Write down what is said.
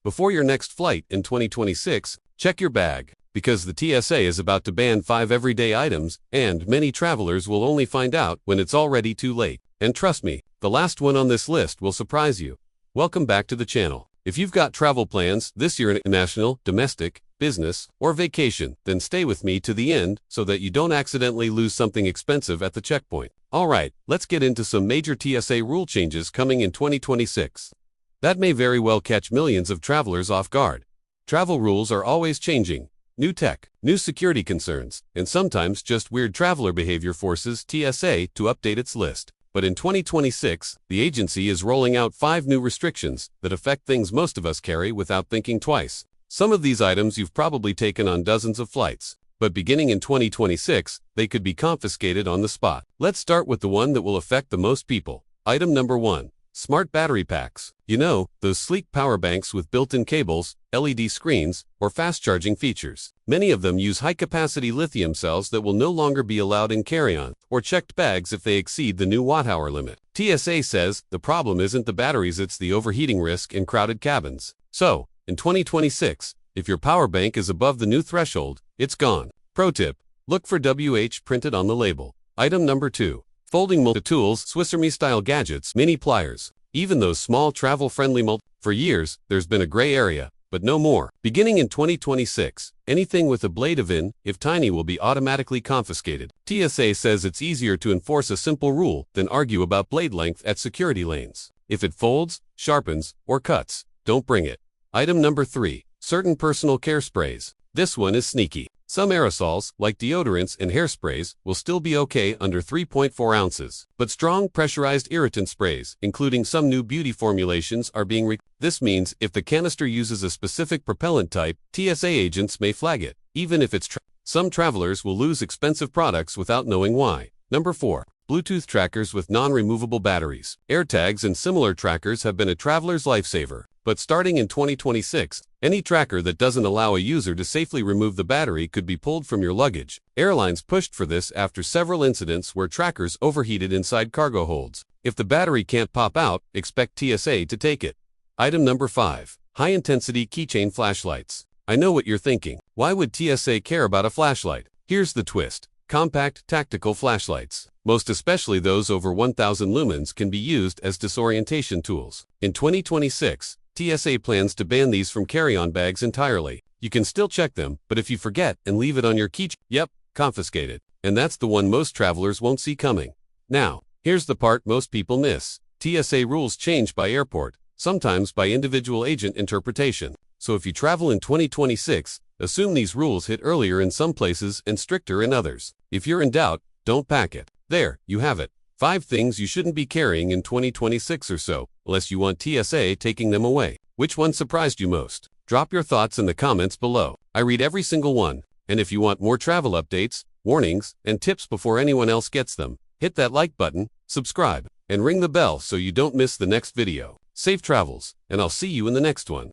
Before your next flight in 2026, check your bag, because the TSA is about to ban 5 everyday items, and many travelers will only find out when it's already too late. And trust me, the last one on this list will surprise you. Welcome back to the channel. If you've got travel plans this year, international, domestic, business, or vacation, then stay with me to the end so that you don't accidentally lose something expensive at the checkpoint. Alright, let's get into some major TSA rule changes coming in 2026. That may very well catch millions of travelers off guard. Travel rules are always changing. New tech, new security concerns, and sometimes just weird traveler behavior forces TSA to update its list. But in 2026, the agency is rolling out 5 new restrictions that affect things most of us carry without thinking twice. Some of these items you've probably taken on dozens of flights, but beginning in 2026, they could be confiscated on the spot. Let's start with the one that will affect the most people. Item number 1. Smart battery packs. You know, those sleek power banks with built-in cables, LED screens, or fast-charging features. Many of them use high-capacity lithium cells that will no longer be allowed in carry-on or checked bags if they exceed the new watt-hour limit. TSA says the problem isn't the batteries, it's the overheating risk in crowded cabins. So, in 2026, if your power bank is above the new threshold, it's gone. Pro tip: look for WH printed on the label. Item number 2. Folding multi-tools, Swiss Army-style gadgets, mini pliers. Even those small travel-friendly For years, there's been a gray area, but no more. Beginning in 2026, anything with a blade of if tiny will be automatically confiscated. TSA says it's easier to enforce a simple rule than argue about blade length at security lanes. If it folds, sharpens, or cuts, don't bring it. Item number 3. Certain personal care sprays. This one is sneaky. Some aerosols, like deodorants and hairsprays, will still be okay under 3.4 ounces. But strong pressurized irritant sprays, including some new beauty formulations, are being This means if the canister uses a specific propellant type, TSA agents may flag it, even if it's Some travelers will lose expensive products without knowing why. Number 4. Bluetooth trackers with non-removable batteries. AirTags and similar trackers have been a traveler's lifesaver. But starting in 2026, any tracker that doesn't allow a user to safely remove the battery could be pulled from your luggage. Airlines pushed for this after several incidents where trackers overheated inside cargo holds. If the battery can't pop out, expect TSA to take it. Item number 5. High-intensity keychain flashlights. I know what you're thinking. Why would TSA care about a flashlight? Here's the twist. Compact, tactical flashlights, most especially those over 1,000 lumens, can be used as disorientation tools. In 2026, TSA plans to ban these from carry-on bags entirely. You can still check them, but if you forget and leave it on your keychain, confiscated. And that's the one most travelers won't see coming. Now, here's the part most people miss. TSA rules change by airport, sometimes by individual agent interpretation. So if you travel in 2026, assume these rules hit earlier in some places and stricter in others. If you're in doubt, don't pack it. There, you have it. 5 things you shouldn't be carrying in 2026 or so, unless you want TSA taking them away. Which one surprised you most? Drop your thoughts in the comments below. I read every single one. And if you want more travel updates, warnings, and tips before anyone else gets them, hit that like button, subscribe, and ring the bell so you don't miss the next video. Safe travels, and I'll see you in the next one.